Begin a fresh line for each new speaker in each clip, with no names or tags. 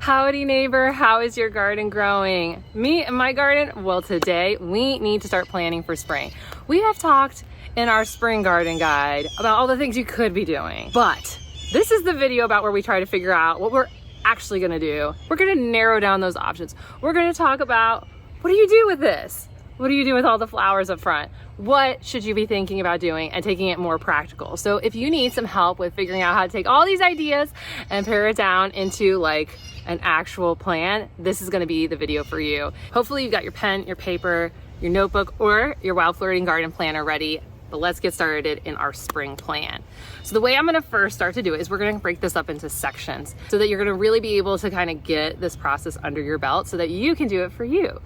Howdy neighbor, how is your garden growing? Me and my garden? Well, today we need to start planning for spring. We have talked in our spring garden guide about all the things you could be doing, but this is the video about where we try to figure out what we're actually gonna do. We're gonna narrow down those options. We're gonna talk about, what do you do with this? What do you do with all the flowers up front? What should you be thinking about doing and taking it more practical? So if you need some help with figuring out how to take all these ideas and pare it down into like an actual plan, this is gonna be the video for you. Hopefully you've got your pen, your paper, your notebook, or your Wild Floridian Garden Planner ready, but let's get started in our spring plan. So the way I'm gonna first start to do it is we're gonna break this up into sections so that you're gonna really be able to kind of get this process under your belt so that you can do it for you.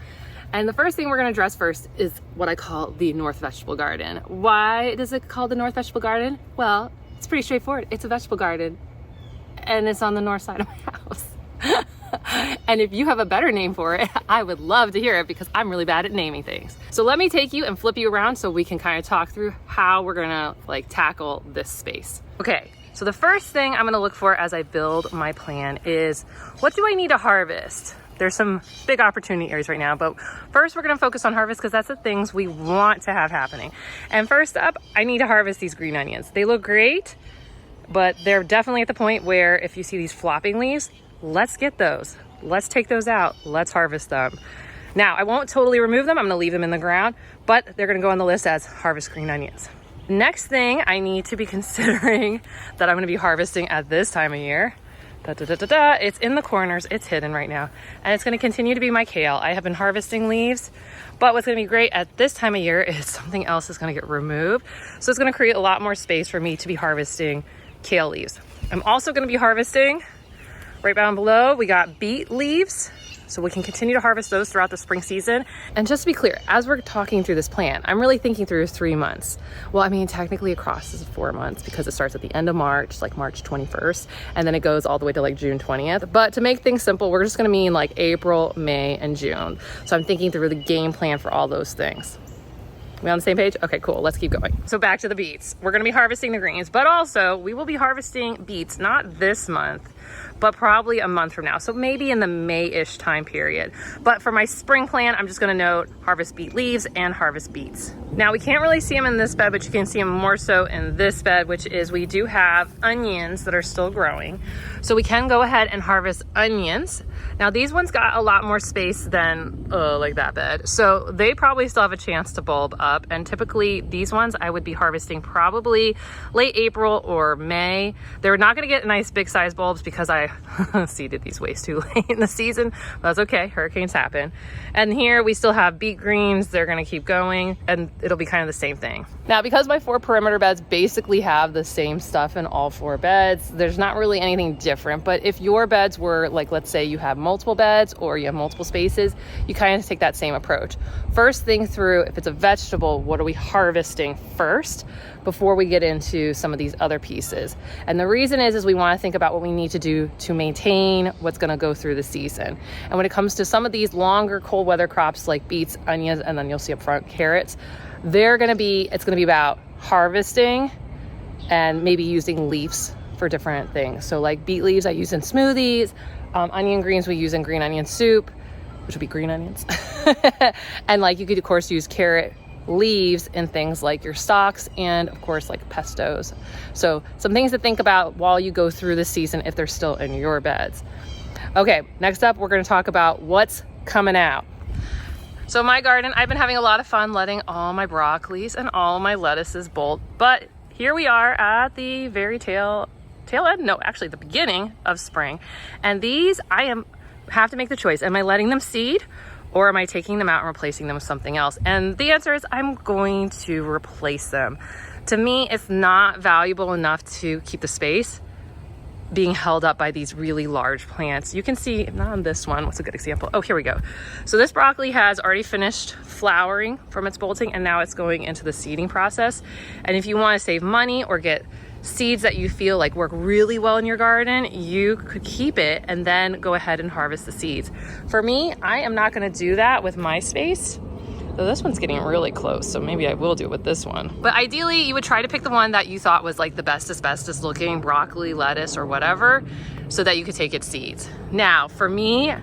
And the first thing we're gonna address first is what I call the North Vegetable Garden. Why does it call the North Vegetable Garden? Well, it's pretty straightforward. It's a vegetable garden and it's on the north side of my house. And if you have a better name for it, I would love to hear it because I'm really bad at naming things. So let me take you and flip you around so we can kind of talk through how we're gonna like tackle this space. Okay, so the first thing I'm gonna look for as I build my plan is, what do I need to harvest? There's some big opportunity areas right now, but first we're gonna focus on harvest because that's the things we want to have happening. And first up, I need to harvest these green onions. They look great, but they're definitely at the point where if you see these flopping leaves, let's get those. Let's take those out. Let's harvest them. Now, I won't totally remove them. I'm gonna leave them in the ground, but they're gonna go on the list as harvest green onions. Next thing I need to be considering that I'm gonna be harvesting at this time of year, it's in the corners, it's hidden right now, and it's gonna continue to be my kale. I have been harvesting leaves, but what's gonna be great at this time of year is something else is gonna get removed. So it's gonna create a lot more space for me to be harvesting kale leaves. I'm also gonna be harvesting right down below, we got beet leaves, so we can continue to harvest those throughout the spring season. And just to be clear, as we're talking through this plan, I'm really thinking through 3 months. Well, I mean, technically across is 4 months because it starts at the end of March, like March 21st, and then it goes all the way to like June 20th. But to make things simple, we're just gonna mean like April, May, and June. So I'm thinking through the game plan for all those things. We on the same page? Okay, cool, let's keep going. So back to the beets. We're gonna be harvesting the greens, but also we will be harvesting beets, not this month, but probably a month from now. So maybe in the May-ish time period. But for my spring plan, I'm just gonna note harvest beet leaves and harvest beets. Now we can't really see them in this bed, but you can see them more so in this bed, which is we do have onions that are still growing. So we can go ahead and harvest onions. Now these ones got a lot more space than like that bed. So they probably still have a chance to bulb up. And typically these ones I would be harvesting probably late April or May. They're not gonna get nice big size bulbs because I seeded these ways too late in the season. That's okay, hurricanes happen. And here we still have beet greens. They're gonna keep going and it'll be kind of the same thing. Now, because my 4 perimeter beds basically have the same stuff in all 4 beds, there's not really anything different. But if your beds were like, let's say you have multiple beds or you have multiple spaces, you kind of take that same approach. First thing through, if it's a vegetable, what are we harvesting first before we get into some of these other pieces? And the reason is we want to think about what we need to do to maintain what's going to go through the season. And when it comes to some of these longer cold weather crops like beets, onions, and then you'll see up front carrots, it's going to be about harvesting and maybe using leaves for different things. So like beet leaves I use in smoothies, onion greens we use in green onion soup, which would be green onions. And like you could of course use carrot leaves in things like your stocks and of course like pestos. So some things to think about while you go through the season if they're still in your beds. Okay, next up we're going to talk about what's coming out. So my garden, I've been having a lot of fun letting all my broccolis and all my lettuces bolt, but here we are at the very tail end, no, actually the beginning of spring. And these have to make the choice. Am I letting them seed or am I taking them out and replacing them with something else? And the answer is I'm going to replace them. To me, it's not valuable enough to keep the space being held up by these really large plants. You can see, not on this one, what's a good example? Oh, here we go. So this broccoli has already finished flowering from its bolting and now it's going into the seeding process. And if you want to save money or get seeds that you feel like work really well in your garden, you could keep it and then go ahead and harvest the seeds. For me, I am not going to do that with my space. Though this one's getting really close, so maybe I will do it with this one. But ideally, you would try to pick the one that you thought was like the best asbestos looking, broccoli, lettuce, or whatever, so that you could take its seeds. Now, for me,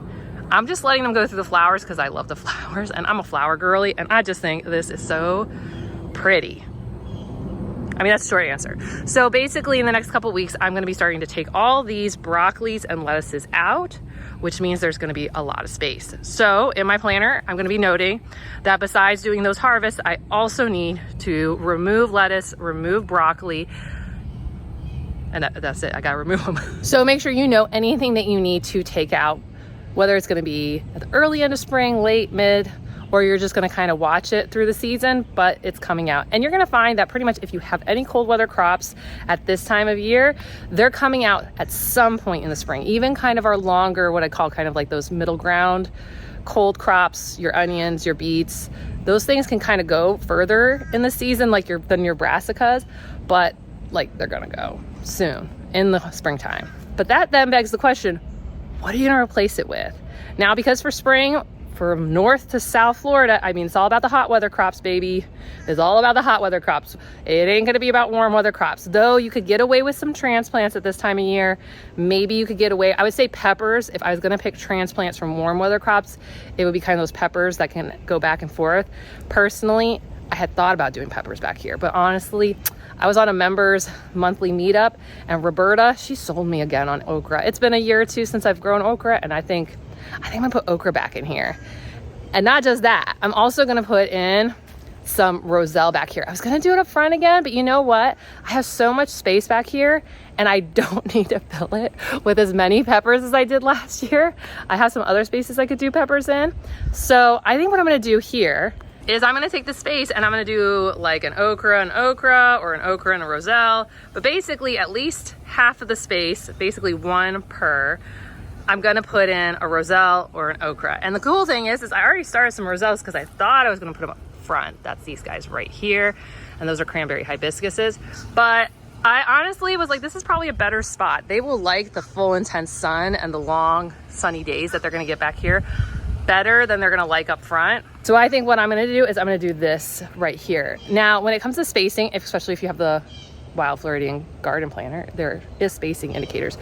I'm just letting them go through the flowers because I love the flowers and I'm a flower girly and I just think this is so pretty. I mean, that's the short answer. So basically in the next couple weeks, I'm gonna be starting to take all these broccolis and lettuces out, which means there's gonna be a lot of space. So in my planner, I'm gonna be noting that besides doing those harvests, I also need to remove lettuce, remove broccoli, and that's it, I gotta remove them. So make sure you know anything that you need to take out, whether it's gonna be at the early end of spring, late, mid, or you're just gonna kind of watch it through the season, but it's coming out. And you're gonna find that pretty much if you have any cold weather crops at this time of year, they're coming out at some point in the spring. Even kind of our longer, what I call kind of like those middle ground cold crops, your onions, your beets, those things can kind of go further in the season like than your brassicas, but like they're gonna go soon in the springtime. But that then begs the question, what are you gonna replace it with? Now, because for spring, from north to South Florida, I mean, it's all about the hot weather crops, baby. It's all about the hot weather crops. It ain't gonna be about warm weather crops. Though you could get away with some transplants at this time of year. Maybe you could get away, I would say peppers. If I was gonna pick transplants from warm weather crops, it would be kind of those peppers that can go back and forth. Personally, I had thought about doing peppers back here, but honestly, I was on a members monthly meetup and Roberta, she sold me again on okra. It's been a year or two since I've grown okra and I think I'm gonna put okra back in here. And not just that, I'm also gonna put in some roselle back here. I was gonna do it up front again, but you know what? I have so much space back here and I don't need to fill it with as many peppers as I did last year. I have some other spaces I could do peppers in. So I think what I'm gonna do here is I'm gonna take the space and I'm gonna do like an okra or an okra and a roselle, but basically at least half of the space, basically one per, I'm gonna put in a roselle or an okra. And the cool thing is I already started some roselles because I thought I was gonna put them up front. That's these guys right here. And those are cranberry hibiscuses. But I honestly was like, this is probably a better spot. They will like the full intense sun and the long sunny days that they're gonna get back here better than they're gonna like up front. So I think what I'm gonna do is I'm gonna do this right here. Now, when it comes to spacing, especially if you have the Wild Floridian garden planner, there is spacing indicators.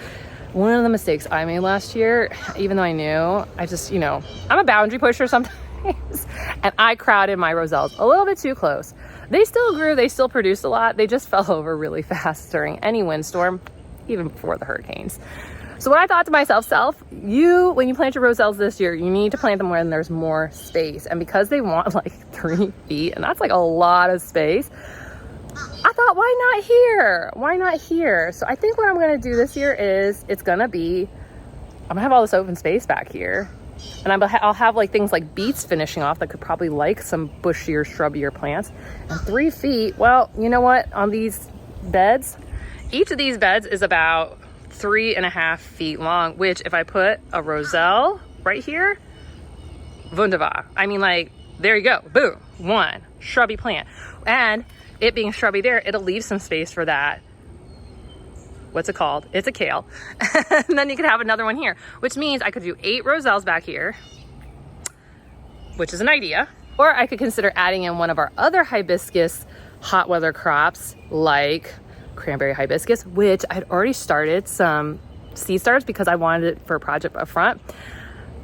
One of the mistakes I made last year, even though I knew, I just, you know, I'm a boundary pusher sometimes, and I crowded my roselles a little bit too close. They still grew, they still produced a lot, they just fell over really fast during any windstorm, even before the hurricanes. So what I thought to myself, when you plant your roselles this year, you need to plant them when there's more space. And because they want like 3 feet, and that's like a lot of space, I thought, why not here? Why not here? So I think what I'm gonna do this year is I'm gonna have all this open space back here. And I'll have like things like beets finishing off that could probably like some bushier, shrubbier plants. And 3 feet, well, you know what? On these beds, each of these beds is about 3.5 feet long, which if I put a roselle right here, wunderbar. I mean, like, there you go, boom, one shrubby plant. And it being shrubby there, it'll leave some space for that. What's it called? It's a kale. And then you could have another one here, which means I could do 8 roselles back here, which is an idea. Or I could consider adding in one of our other hibiscus hot weather crops, like cranberry hibiscus, which I'd already started some seed starts because I wanted it for a project up front.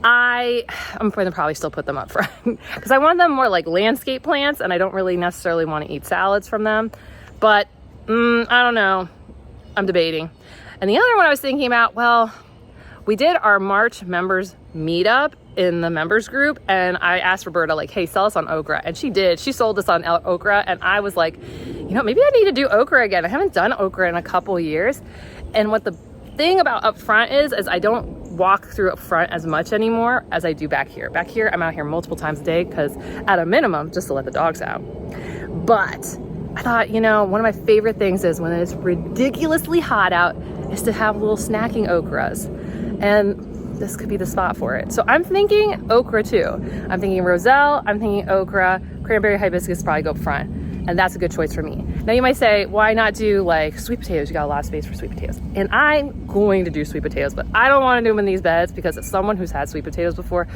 I'm going to probably still put them up front because I want them more like landscape plants and I don't really necessarily want to eat salads from them. But I don't know. I'm debating. And the other one I was thinking about, well, we did our March members meetup in the members group and I asked Roberta like, hey, sell us on okra. And she did. She sold us on okra and I was like, you know, maybe I need to do okra again. I haven't done okra in a couple years. And what the thing about up front is I don't walk through up front as much anymore as I do back here. Back here, I'm out here multiple times a day because at a minimum, just to let the dogs out. But I thought, you know, one of my favorite things is when it's ridiculously hot out is to have little snacking okras. And this could be the spot for it. So I'm thinking okra too. I'm thinking roselle, I'm thinking okra, cranberry hibiscus probably go up front. And that's a good choice for me. Now you might say, why not do like sweet potatoes? You got a lot of space for sweet potatoes. And I'm going to do sweet potatoes, but I don't want to do them in these beds because as someone who's had sweet potatoes before,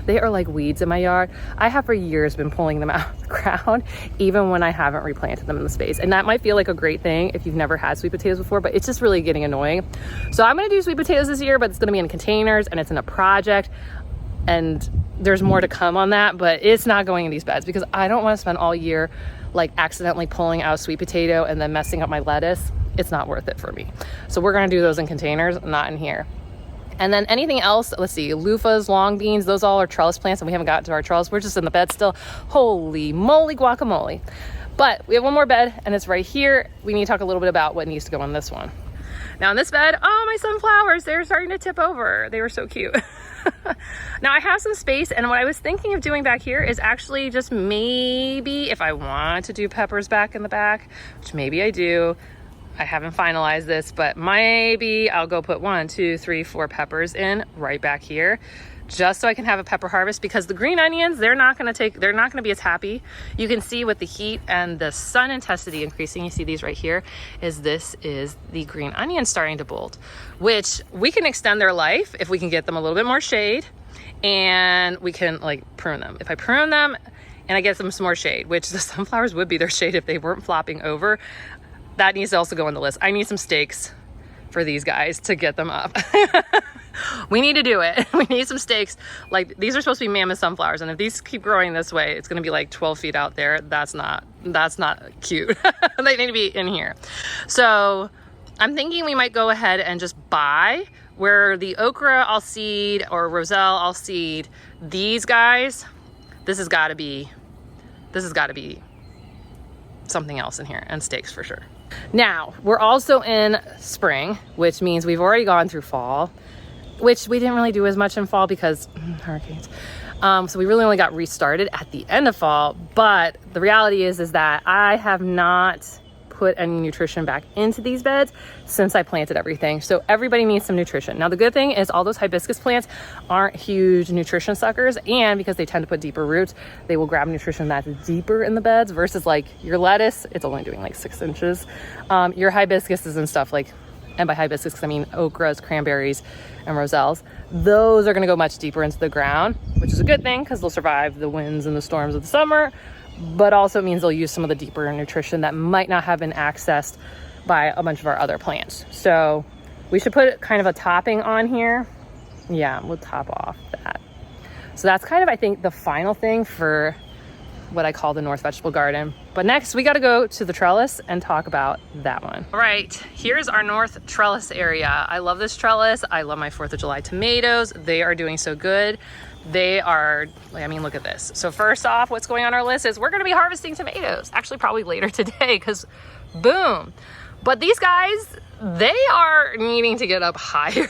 They are like weeds in my yard. I have for years been pulling them out of the ground, even when I haven't replanted them in the space. And that might feel like a great thing if you've never had sweet potatoes before, but it's just really getting annoying. So I'm gonna do sweet potatoes this year, but it's gonna be in containers and it's in a project. And there's more to come on that, but it's not going in these beds because I don't want to spend all year like accidentally pulling out a sweet potato and then messing up my lettuce. It's not worth it for me. So we're gonna do those in containers, not in here. And then anything else, let's see, loofahs, long beans, those all are trellis plants and we haven't gotten to our trellis. We're just in the bed still. Holy moly guacamole. But we have one more bed and it's right here. We need to talk a little bit about what needs to go on this one. Now in this bed, oh, my sunflowers, they're starting to tip over. They were so cute. Now I have some space, and what I was thinking of doing back here is actually just maybe if I want to do peppers back in the back, which maybe I do. I haven't finalized this, but maybe I'll go put 1, 2, 3, 4 peppers in right back here, just so I can have a pepper harvest, because the green onions, they're not gonna be as happy. You can see with the heat and the sun intensity increasing, you see these right here, this is the green onion starting to bolt, which we can extend their life if we can get them a little bit more shade, and we can like prune them. If I prune them and I get them some more shade, which the sunflowers would be their shade if they weren't flopping over, that needs to also go on the list. I need some stakes for these guys to get them up. We need to do it. We need some stakes. Like, these are supposed to be mammoth sunflowers, and if these keep growing this way, it's gonna be like 12 feet out there. That's not cute. They need to be in here. So I'm thinking we might go ahead and just buy, where the okra I'll seed or roselle I'll seed, these guys, this has gotta be something else in here, and stakes for sure. Now, we're also in spring, which means we've already gone through fall, which we didn't really do as much in fall because hurricanes. So we really only got restarted at the end of fall, but the reality is that I have not put any nutrition back into these beds since I planted everything. So everybody needs some nutrition. Now, the good thing is all those hibiscus plants aren't huge nutrition suckers, and because they tend to put deeper roots, they will grab nutrition that's deeper in the beds versus like your lettuce, it's only doing like 6 inches. Your hibiscuses and stuff, like, and by hibiscus, I mean okras, cranberries, and roselles, those are gonna go much deeper into the ground, which is a good thing because they'll survive the winds and the storms of the summer, but also means they'll use some of the deeper nutrition that might not have been accessed by a bunch of our other plants. So we should put kind of a topping on here. Yeah, we'll top off that. So that's kind of, I think, the final thing for what I call the North Vegetable Garden. But next we got to go to the trellis and talk about that one. All right, here's our North trellis area. I love this trellis. I love my 4th of July tomatoes. They are doing so good. They are, I mean, look at this. So first off, what's going on our list is we're going to be harvesting tomatoes, actually probably later today, because boom. But these guys, they are needing to get up higher.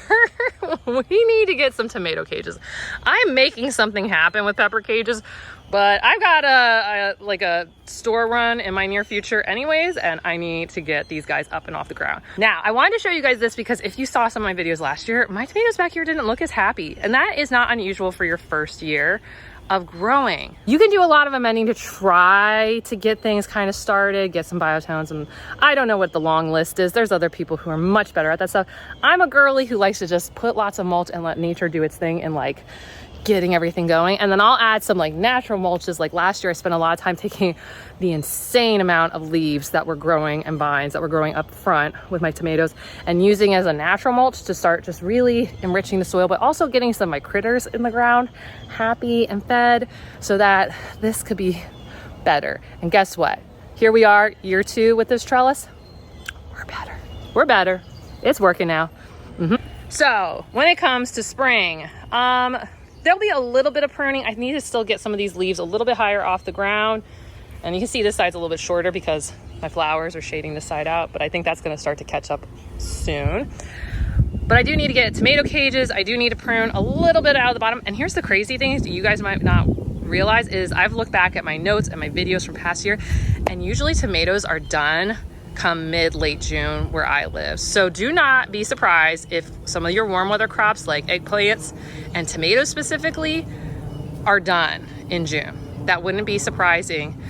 We need to get some tomato cages. I'm making something happen with pepper cages, but I've got a store run in my near future anyways, and I need to get these guys up and off the ground. Now, I wanted to show you guys this because if you saw some of my videos last year, my tomatoes back here didn't look as happy, and that is not unusual for your first year of growing. You can do a lot of amending to try to get things kind of started, get some biotones, and I don't know what the long list is. There's other people who are much better at that stuff. I'm a girly who likes to just put lots of mulch and let nature do its thing and like getting everything going. And then I'll add some like natural mulches. Like last year I spent a lot of time taking the insane amount of leaves that were growing and vines that were growing up front with my tomatoes and using as a natural mulch to start just really enriching the soil, but also getting some of my critters in the ground happy and fed so that this could be better. And guess what? Here we are, year 2 with this trellis. We're better. It's working now. So when it comes to spring, there'll be a little bit of pruning. I need to still get some of these leaves a little bit higher off the ground. And you can see this side's a little bit shorter because my flowers are shading this side out, but I think that's gonna start to catch up soon. But I do need to get tomato cages. I do need to prune a little bit out of the bottom. And here's the crazy thing you guys might not realize is I've looked back at my notes and my videos from past year, and usually tomatoes are done come mid-late June where I live. So do not be surprised if some of your warm weather crops like eggplants and tomatoes specifically are done in June. That wouldn't be surprising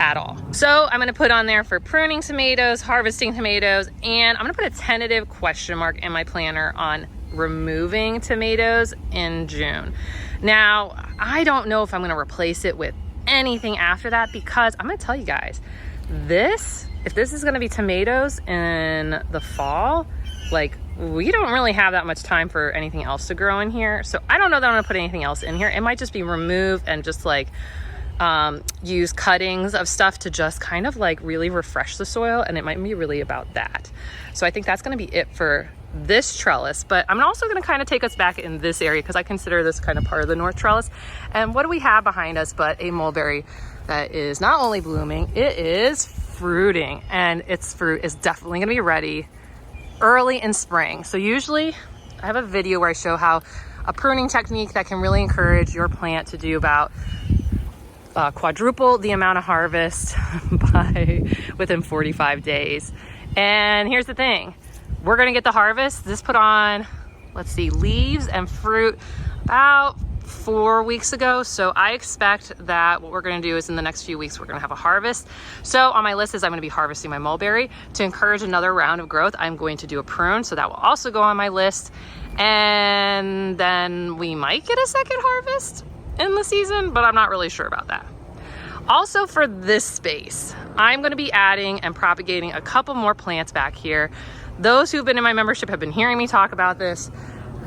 at all. So I'm gonna put on there for pruning tomatoes, harvesting tomatoes, and I'm gonna put a tentative question mark in my planner on removing tomatoes in June. Now, I don't know if I'm gonna replace it with anything after that, because I'm gonna tell you guys, if this is gonna be tomatoes in the fall, like, we don't really have that much time for anything else to grow in here. So I don't know that I'm gonna put anything else in here. It might just be remove and just like use cuttings of stuff to just kind of like really refresh the soil, and it might be really about that. So I think that's gonna be it for this trellis, but I'm also gonna kind of take us back in this area because I consider this kind of part of the north trellis. And what do we have behind us but a mulberry that is not only blooming, it is fruiting, and its fruit is definitely gonna be ready early in spring. So usually I have a video where I show how a pruning technique that can really encourage your plant to do about quadruple the amount of harvest within 45 days. And here's the thing, we're gonna get the harvest. This put on, let's see, leaves and fruit about 4 weeks ago. So I expect that what we're gonna do is in the next few weeks, we're gonna have a harvest. So on my list is I'm gonna be harvesting my mulberry. To encourage another round of growth, I'm going to do a prune. So that will also go on my list. And then we might get a second harvest in the season, but I'm not really sure about that. Also for this space, I'm gonna be adding and propagating a couple more plants back here. Those who've been in my membership have been hearing me talk about this.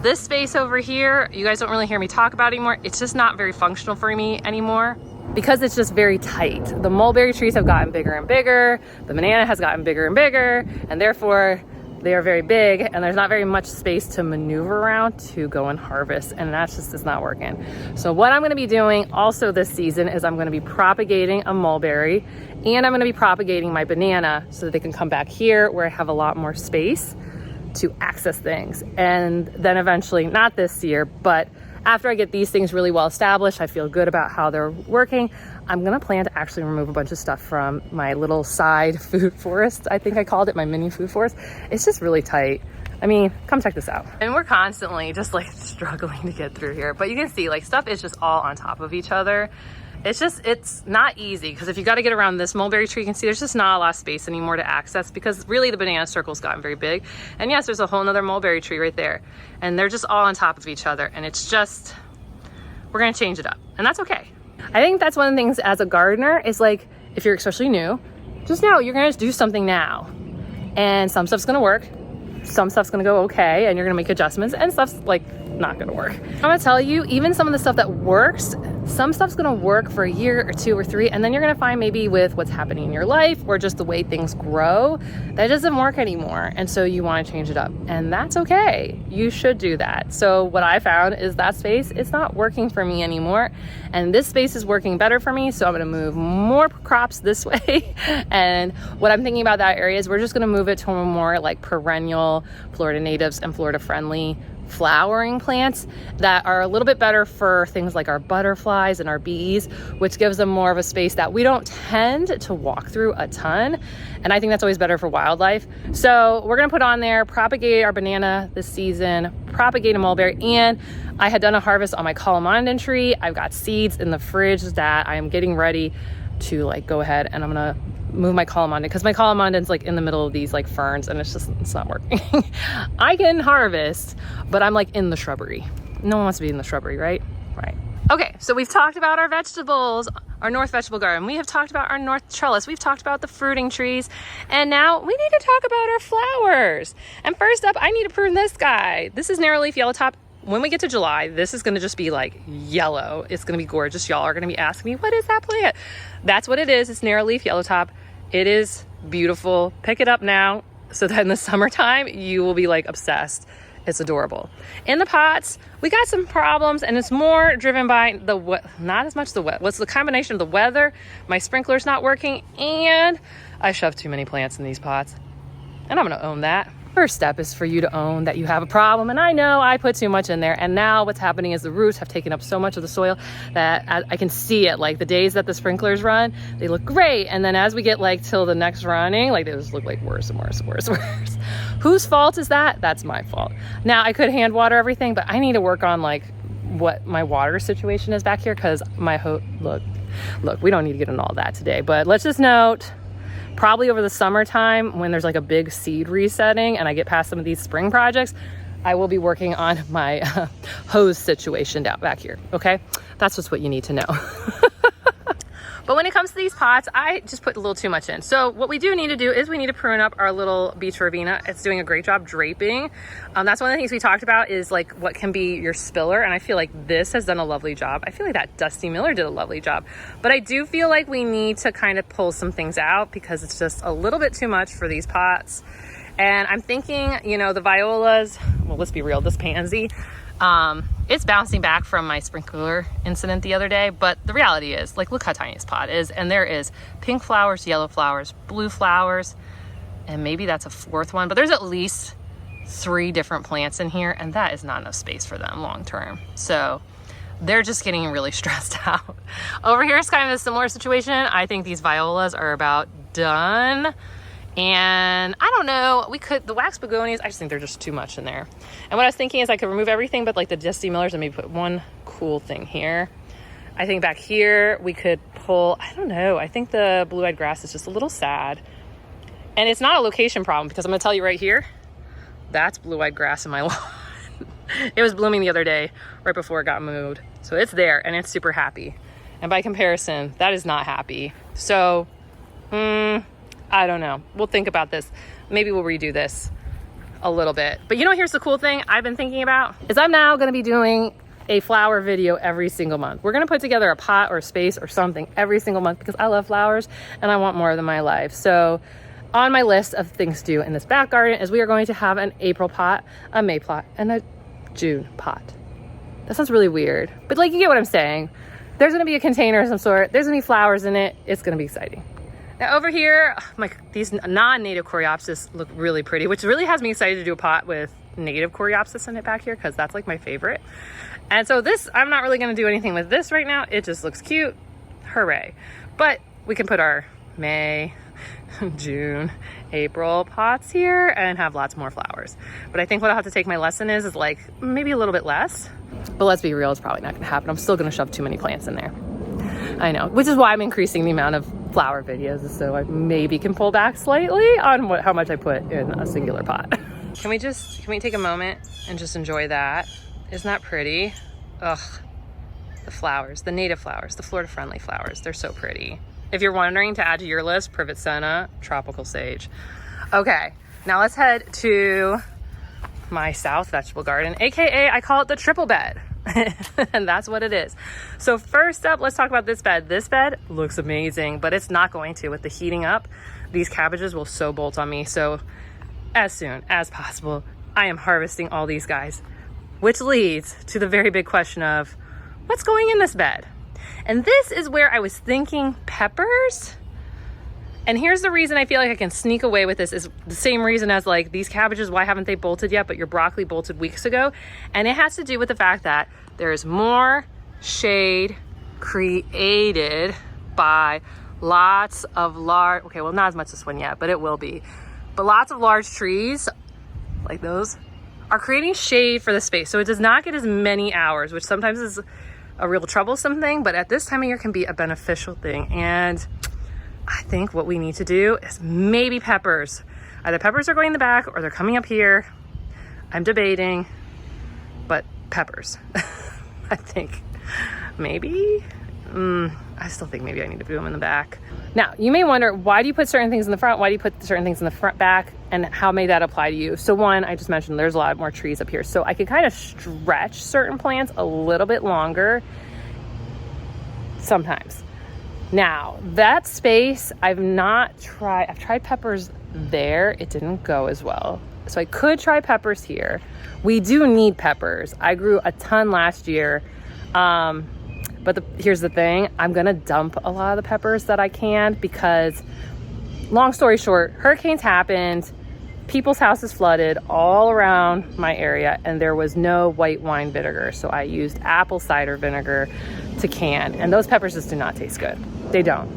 This space over here, you guys don't really hear me talk about anymore. It's just not very functional for me anymore because it's just very tight. The mulberry trees have gotten bigger and bigger. The banana has gotten bigger and bigger, and therefore they are very big, and there's not very much space to maneuver around to go and harvest, and that just is not working. So what I'm gonna be doing also this season is I'm gonna be propagating a mulberry, and I'm gonna be propagating my banana so that they can come back here where I have a lot more space to access things. And then eventually, not this year, but after I get these things really well established, I feel good about how they're working, I'm gonna plan to actually remove a bunch of stuff from my little side food forest. I think I called it my mini food forest. It's just really tight. I mean, come check this out. And we're constantly just like struggling to get through here, but you can see like stuff is just all on top of each other. It's not easy, because if you got to get around this mulberry tree, you can see there's just not a lot of space anymore to access, because really the banana circle's gotten very big. And yes, there's a whole nother mulberry tree right there, and they're just all on top of each other, and it's just, we're gonna change it up, and that's okay. I think that's one of the things as a gardener is like, if you're especially new, just know you're gonna do something now, and some stuff's gonna work, some stuff's gonna go okay, and you're gonna make adjustments, and stuff's like not gonna work. I'm gonna tell you, even some of the stuff that works, some stuff's gonna work for a year or 2 or 3, and then you're gonna find maybe with what's happening in your life or just the way things grow, that doesn't work anymore. And so you wanna change it up, and that's okay. You should do that. So what I found is that space, it's not working for me anymore, and this space is working better for me, so I'm gonna move more crops this way. And what I'm thinking about that area is we're just gonna move it to a more like perennial Florida natives and Florida friendly flowering plants that are a little bit better for things like our butterflies and our bees, which gives them more of a space that we don't tend to walk through a ton. And I think that's always better for wildlife. So we're gonna put on there, propagate our banana this season, propagate a mulberry, and I had done a harvest on my calamandan tree. I've got seeds in the fridge that I am getting ready to like go ahead, and I'm gonna move my calamandan, because my calamandan's like in the middle of these like ferns, and it's not working. I can harvest, but I'm like in the shrubbery. No one wants to be in the shrubbery, right? Right. Okay, so we've talked about our vegetables, our north vegetable garden. We have talked about our north trellis. We've talked about the fruiting trees, and now we need to talk about our flowers. And first up, I need to prune this guy. This is narrowleaf yellow top. When we get to July, this is gonna just be like yellow. It's gonna be gorgeous. Y'all are gonna be asking me, what is that plant? That's what it is. It's narrowleaf yellow top. It is beautiful. Pick it up now so that in the summertime, you will be like obsessed. It's adorable. In the pots, we got some problems, and it's more driven by not as much the wet. What's the combination of the weather, my sprinkler's not working, and I shoved too many plants in these pots. And I'm gonna own that. First step is for you to own that you have a problem. And I know I put too much in there. And now what's happening is the roots have taken up so much of the soil that I can see it. Like the days that the sprinklers run, they look great. And then as we get like till the next running, like they just look like worse and worse and worse and worse. Whose fault is that? That's my fault. Now I could hand water everything, but I need to work on like what my water situation is back here, because look, we don't need to get into all that today, but let's just note, probably over the summertime when there's like a big seed resetting and I get past some of these spring projects, I will be working on my hose situation down back here, okay? That's just what you need to know. But when it comes to these pots, I just put a little too much in. So what we do need to do is we need to prune up our little beach verbena. It's doing a great job draping. That's one of the things we talked about is like what can be your spiller. And I feel like this has done a lovely job. I feel like that Dusty Miller did a lovely job. But I do feel like we need to kind of pull some things out because it's just a little bit too much for these pots. And I'm thinking, you know, the violas, well, let's be real, this pansy, it's bouncing back from my sprinkler incident the other day, but the reality is, like, look how tiny this pot is, and there is pink flowers, yellow flowers, blue flowers, and maybe that's a fourth one, but there's at least 3 different plants in here, and that is not enough space for them long term. So they're just getting really stressed out. Over here is kind of a similar situation. I think these violas are about done. And I don't know, we could, the wax begonias, I just think they're just too much in there. And what I was thinking is I could remove everything but like the Dusty Millers and maybe put one cool thing here. I think back here we could pull, I don't know, I think the blue-eyed grass is just a little sad. And it's not a location problem because I'm gonna tell you right here, that's blue-eyed grass in my lawn. It was blooming the other day right before it got moved. So it's there and it's super happy. And by comparison, that is not happy. So, I don't know. We'll think about this. Maybe we'll redo this a little bit. But you know, here's the cool thing I've been thinking about is I'm now going to be doing a flower video every single month. We're going to put together a pot or a space or something every single month because I love flowers and I want more of them in my life. So on my list of things to do in this back garden is we are going to have an April pot, a May pot, and a June pot. That sounds really weird, but like, you get what I'm saying. There's going to be a container of some sort. There's going to be flowers in it. It's going to be exciting. Now over here, these non-native coreopsis look really pretty, which really has me excited to do a pot with native coreopsis in it back here because that's like my favorite. And so this, I'm not really going to do anything with this right now. It just looks cute. Hooray. But we can put our May, June, April pots here and have lots more flowers. But I think what I'll have to take my lesson is like maybe a little bit less. But let's be real, it's probably not going to happen. I'm still going to shove too many plants in there. I know, which is why I'm increasing the amount of flower videos, so I maybe can pull back slightly on how much I put in a singular pot. Can we take a moment and just enjoy that? Isn't that pretty? Ugh, the flowers, the native flowers, the Florida friendly flowers, they're so pretty. If you're wondering to add to your list, Privet Senna, tropical sage. Okay, now let's head to my south vegetable garden, AKA I call it the triple bed. And that's what it is. So first up, let's talk about this bed. This bed looks amazing, but it's not going to. With the heating up, these cabbages will so bolt on me. So as soon as possible, I am harvesting all these guys, which leads to the very big question of what's going in this bed? And this is where I was thinking peppers. And here's the reason I feel like I can sneak away with this is the same reason as like these cabbages, why haven't they bolted yet? But your broccoli bolted weeks ago. And it has to do with the fact that there is more shade created by lots of large, okay, well, not as much this one yet, but it will be. But lots of large trees like those are creating shade for the space. So it does not get as many hours, which sometimes is a real troublesome thing, but at this time of year can be a beneficial thing. And I think what we need to do is maybe peppers. Either peppers are going in the back or they're coming up here. I'm debating, but peppers. I think maybe, I still think maybe I need to do them in the back. Now, you may wonder, why do you put certain things in the front? Why do you put certain things in the front back? And how may that apply to you? So one, I just mentioned there's a lot more trees up here. So I could kind of stretch certain plants a little bit longer sometimes. Now, that space, I've tried peppers there. It didn't go as well. So I could try peppers here. We do need peppers. I grew a ton last year. But here's the thing, I'm gonna dump a lot of the peppers that I can because, long story short, hurricanes happened, people's houses flooded all around my area, and there was no white wine vinegar. So I used apple cider vinegar to can, and those peppers just do not taste good. They don't.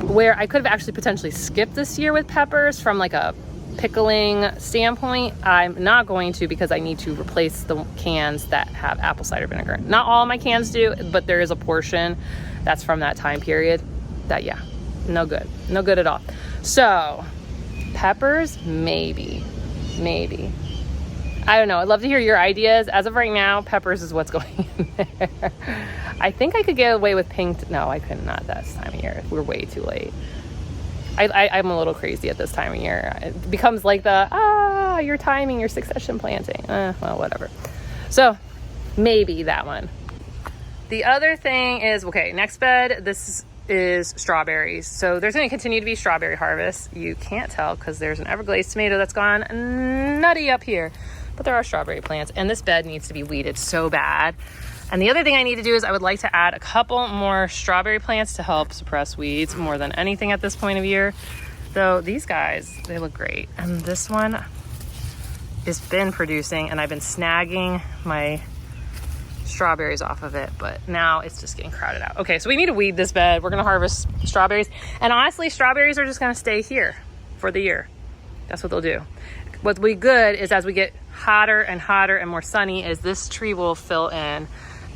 Where I could have actually potentially skipped this year with peppers from like a pickling standpoint, I'm not going to because I need to replace the cans that have apple cider vinegar. Not all of my cans do, but there is a portion that's from that time period that, yeah, no good at all. So peppers, maybe. maybe. I don't know. I'd love to hear your ideas. As of right now, peppers is what's going in there. I think I could get away with pink. No, I could not this time of year. We're way too late. I'm a little crazy at this time of year. It becomes like your timing, your succession planting. Well, whatever. So maybe that one. The other thing is, okay, next bed, this is strawberries. So there's going to continue to be strawberry harvest. You can't tell because there's an Everglades tomato that's gone nutty up here. But there are strawberry plants, and this bed needs to be weeded so bad. And the other thing I need to do is I would like to add a couple more strawberry plants to help suppress weeds more than anything at this point of year. Though these guys, they look great. And this one has been producing, and I've been snagging my strawberries off of it, but now it's just getting crowded out. Okay, so we need to weed this bed. We're gonna harvest strawberries. And honestly, strawberries are just gonna stay here for the year. That's what they'll do. What'll be good is as we get hotter and hotter and more sunny is this tree will fill in,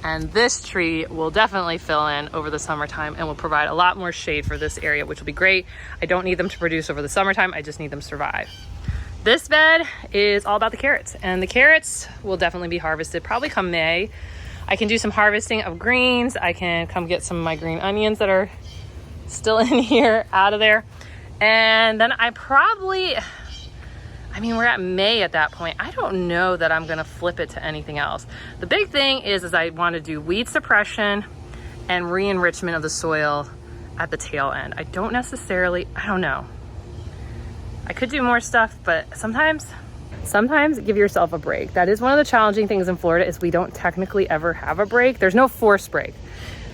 and this tree will definitely fill in over the summertime and will provide a lot more shade for this area, which will be great. I don't need them to produce over the summertime. I just need them to survive. This bed is all about the carrots, and the carrots will definitely be harvested probably come May. I can do some harvesting of greens. I can come get some of my green onions that are still in here out of there. And then we're at May at that point. I don't know that I'm gonna flip it to anything else. The big thing is I want to do weed suppression and re-enrichment of the soil at the tail end. I don't know. I could do more stuff, but sometimes give yourself a break. That is one of the challenging things in Florida is we don't technically ever have a break. There's no forced break.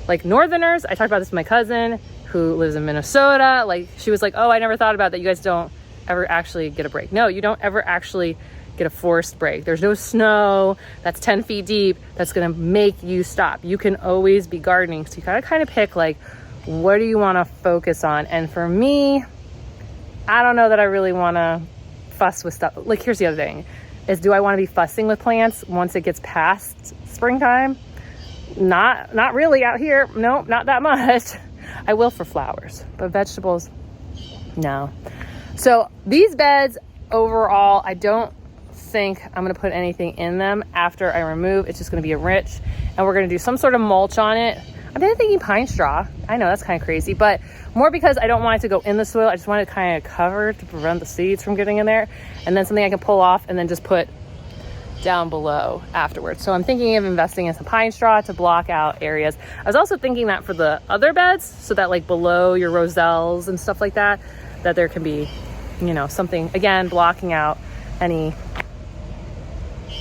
Like Northerners, I talked about this with my cousin who lives in Minnesota. Like she was like, oh, I never thought about that. You guys don't ever actually get a break. No, you don't ever actually get a forced break. There's no snow that's 10 feet deep that's gonna make you stop. You can always be gardening. So you gotta kind of pick like, what do you wanna focus on? And for me, I don't know that I really wanna fuss with stuff. Like here's the other thing, is do I wanna be fussing with plants once it gets past springtime? Not really out here. No, not that much. I will for flowers, but vegetables, no. So these beds overall, I don't think I'm gonna put anything in them after I remove. It's just gonna be enriched, and we're gonna do some sort of mulch on it. I'm thinking pine straw. I know that's kind of crazy, but more because I don't want it to go in the soil. I just want it kind of covered to prevent the seeds from getting in there, and then something I can pull off and then just put down below afterwards. So I'm thinking of investing in some pine straw to block out areas. I was also thinking that for the other beds, so that like below your roselles and stuff like that, that there can be, you know, something, again, blocking out any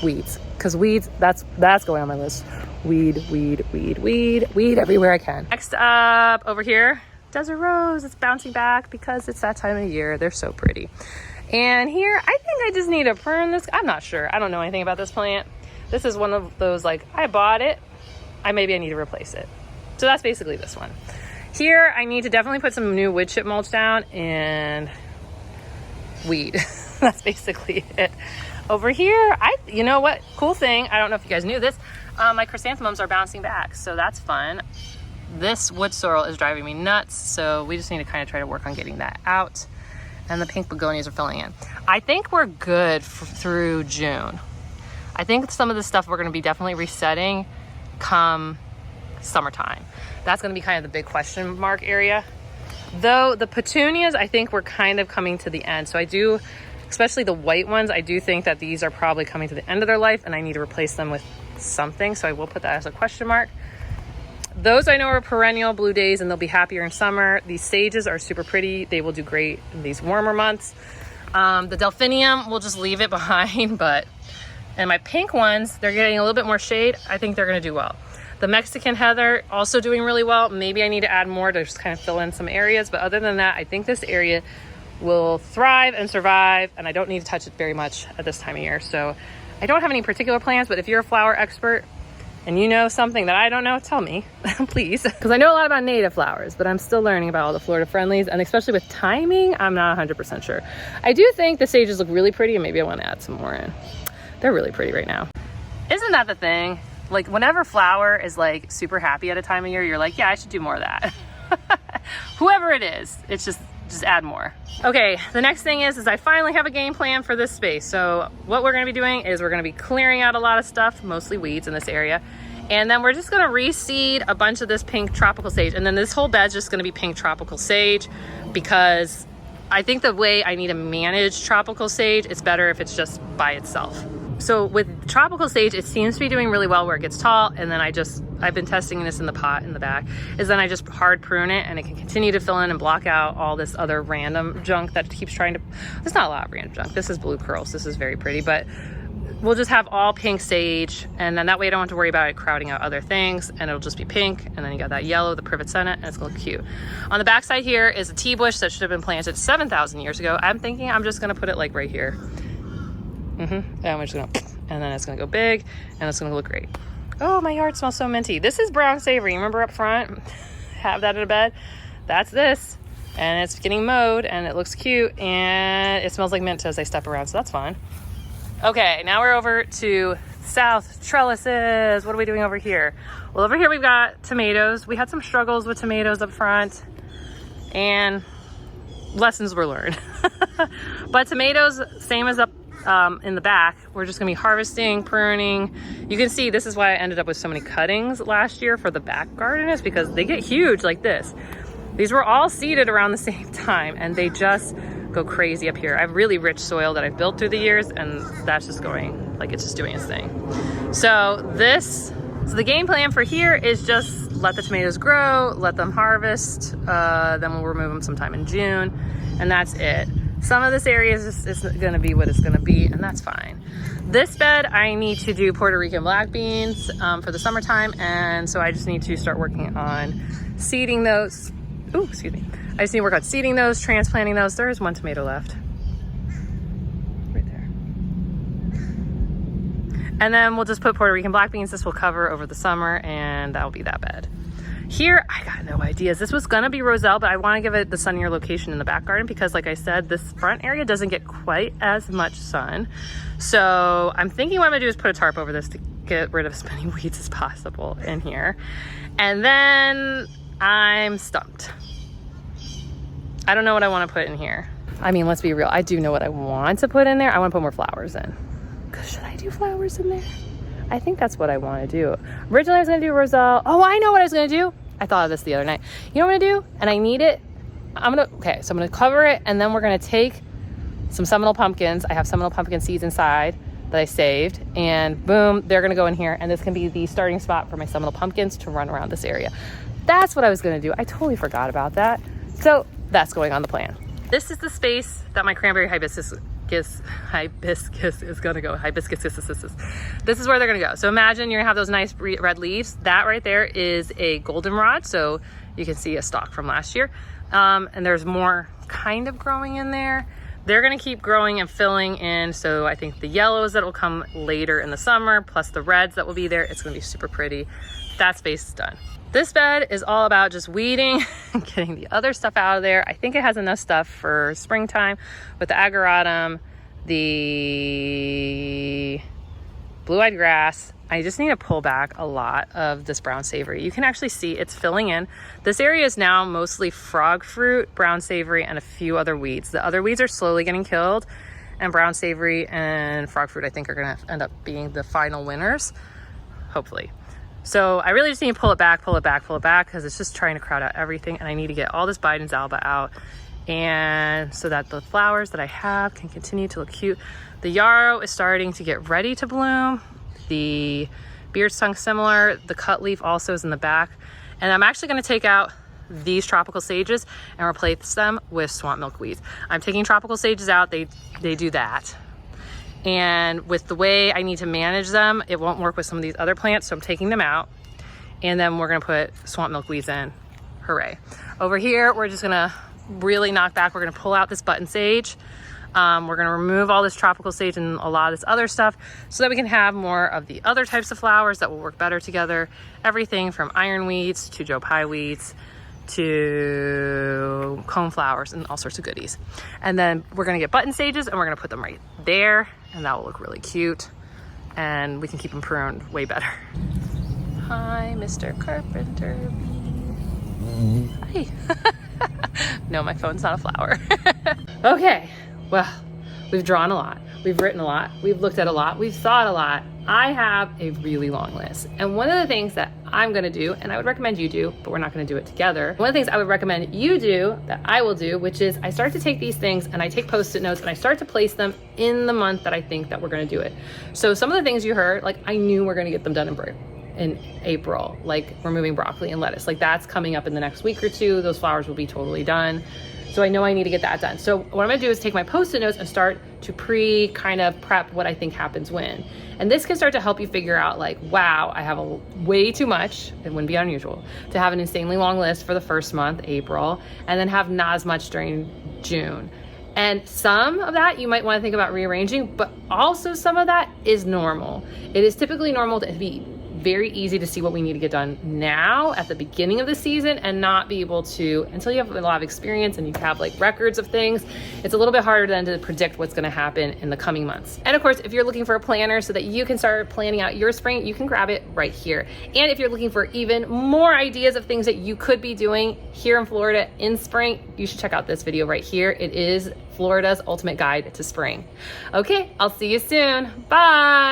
weeds. Because weeds, that's going on my list. Weed everywhere I can. Next up over here, desert rose. It's bouncing back because it's that time of year. They're so pretty. And here, I think I just need to prune this. I'm not sure. I don't know anything about this plant. This is one of those, like, I bought it. Maybe I need to replace it. So that's basically this one. Here, I need to definitely put some new wood chip mulch down and weed. That's basically it. Over here, you know what? Cool thing. I don't know if you guys knew this. My chrysanthemums are bouncing back, so that's fun. This wood sorrel is driving me nuts, so we just need to kind of try to work on getting that out. And the pink begonias are filling in. I think we're good through June. I think some of the stuff we're going to be definitely resetting come summertime. That's going to be kind of the big question mark area. Though the petunias, I think we're kind of coming to the end. So I do, especially the white ones, I do think that these are probably coming to the end of their life and I need to replace them with something. So I will put that as a question mark. Those I know are perennial blue days and they'll be happier in summer. These sages are super pretty. They will do great in these warmer months. The delphinium, we'll just leave it behind, and my pink ones, they're getting a little bit more shade. I think they're gonna do well. The Mexican heather, also doing really well. Maybe I need to add more to just kind of fill in some areas, but other than that, I think this area will thrive and survive, and I don't need to touch it very much at this time of year. So I don't have any particular plans, but if you're a flower expert, and you know something that I don't know, tell me, please. Because I know a lot about native flowers, but I'm still learning about all the Florida friendlies, and especially with timing, I'm not 100% sure. I do think the sages look really pretty, and maybe I want to add some more in. They're really pretty right now. Isn't that the thing? Like, whenever flower is like super happy at a time of year, you're like, yeah, I should do more of that. Whoever it is, it's just just add more. Okay, the next thing is I finally have a game plan for this space. So what we're gonna be doing is we're gonna be clearing out a lot of stuff, mostly weeds in this area. And then we're just gonna reseed a bunch of this pink tropical sage. And then this whole bed's just gonna be pink tropical sage, because I think the way I need to manage tropical sage, it's better if it's just by itself. So with tropical sage, it seems to be doing really well where it gets tall, and then I've been testing this in the pot in the back, is then I just hard prune it and it can continue to fill in and block out all this other random junk that keeps trying to, there's not a lot of random junk. This is blue curls, this is very pretty, but we'll just have all pink sage, and then that way I don't have to worry about it crowding out other things, and it'll just be pink, and then you got that yellow, the privets in it, and it's gonna look cute. On the back side here is a tea bush that should have been planted 7,000 years ago. I'm thinking I'm just gonna put it like right here. And I'm just gonna, and then it's gonna go big, and it's gonna look great. Oh, my yard smells so minty. This is brown savory. Remember up front, have that in a bed? That's this, and it's getting mowed, and it looks cute, and it smells like mint as I step around, so that's fun. Okay, now we're over to south trellises. What are we doing over here? Well, over here we've got tomatoes. We had some struggles with tomatoes up front, and lessons were learned. But tomatoes, same as up in the back, we're just gonna be harvesting, pruning. You can see this is why I ended up with so many cuttings last year for the back garden, is because they get huge like this. These were all seeded around the same time, and they just go crazy up here. I have really rich soil that I've built through the years, and that's just going, like, it's just doing its thing. So the game plan for here is just let the tomatoes grow, let them harvest, then we'll remove them sometime in June, and that's it. Some of this area is just gonna be what it's gonna be, and that's fine. This bed, I need to do Puerto Rican black beans for the summertime, and so I just need to start working on seeding those. Ooh, excuse me. I just need to work on seeding those, transplanting those. There is one tomato left. Right there. And then we'll just put Puerto Rican black beans. This will cover over the summer, and that'll be that bed. Here, I got no ideas. This was gonna be roselle, but I wanna give it the sunnier location in the back garden because, like I said, this front area doesn't get quite as much sun. So I'm thinking what I'm gonna do is put a tarp over this to get rid of as many weeds as possible in here. And then I'm stumped. I don't know what I wanna put in here. I mean, let's be real. I do know what I want to put in there. I wanna put more flowers in. Should I do flowers in there? I think that's what I want to do. Originally I was gonna do roselle. Oh, I know what I was gonna do. I thought of this the other night. You know what I'm gonna do? And I need it. So I'm gonna cover it, and then we're gonna take some Seminole pumpkins. I have Seminole pumpkin seeds inside that I saved, and boom, they're gonna go in here, and this can be the starting spot for my Seminole pumpkins to run around this area. That's what I was gonna do. I totally forgot about that. So that's going on the plan. This is the space that my cranberry hibiscus is gonna go. Hibiscus. This is where they're gonna go. So imagine you're gonna have those nice red leaves. That right there is a goldenrod. So you can see a stalk from last year. And there's more kind of growing in there. They're gonna keep growing and filling in. So I think the yellows that will come later in the summer, plus the reds that will be there, it's gonna be super pretty. That space is done. This bed is all about just weeding and getting the other stuff out of there. I think it has enough stuff for springtime with the ageratum, the blue-eyed grass. I just need to pull back a lot of this brown savory. You can actually see it's filling in. This area is now mostly frog fruit, brown savory, and a few other weeds. The other weeds are slowly getting killed, and brown savory and frog fruit I think are gonna end up being the final winners, hopefully. So I really just need to pull it back, because it's just trying to crowd out everything, and I need to get all this Biden's alba out, and so that the flowers that I have can continue to look cute. The yarrow is starting to get ready to bloom. The beard's tongue similar. The cut leaf also is in the back. And I'm actually gonna take out these tropical sages and replace them with swamp milkweeds. I'm taking tropical sages out, they do that. And with the way I need to manage them, it won't work with some of these other plants, so I'm taking them out. And then we're gonna put swamp milkweeds in. Hooray. Over here, we're just gonna really knock back. We're gonna pull out this button sage. We're gonna remove all this tropical sage and a lot of this other stuff so that we can have more of the other types of flowers that will work better together. Everything from ironweeds to Joe Pye weeds to cone flowers and all sorts of goodies. And then we're gonna get button sages and we're gonna put them right there, and that will look really cute, and we can keep them pruned way better. Hi, Mr. Carpenter. Hi. No, my phone's not a flower. Okay, well, we've drawn a lot. We've written a lot. We've looked at a lot. We've thought a lot. I have a really long list. And one of the things that I'm gonna do, and I would recommend you do, but we're not gonna do it together. One of the things I would recommend you do, that I will do, which is I start to take these things and I take Post-it notes and I start to place them in the month that I think that we're gonna do it. So some of the things you heard, like I knew we're gonna get them done in April, like removing broccoli and lettuce. Like that's coming up in the next week or two. Those flowers will be totally done. So I know I need to get that done. So what I'm gonna do is take my Post-it notes and start to kind of prep what I think happens when. And this can start to help you figure out like, wow, I have way too much, it wouldn't be unusual, to have an insanely long list for the first month, April, and then have not as much during June. And some of that you might wanna think about rearranging, but also some of that is normal. It is typically normal to be very easy to see what we need to get done now at the beginning of the season and not be able to, until you have a lot of experience and you have like records of things, it's a little bit harder then to predict what's gonna happen in the coming months. And of course, if you're looking for a planner so that you can start planning out your spring, you can grab it right here. And if you're looking for even more ideas of things that you could be doing here in Florida in spring, you should check out this video right here. It is Florida's Ultimate Guide to Spring. Okay, I'll see you soon. Bye.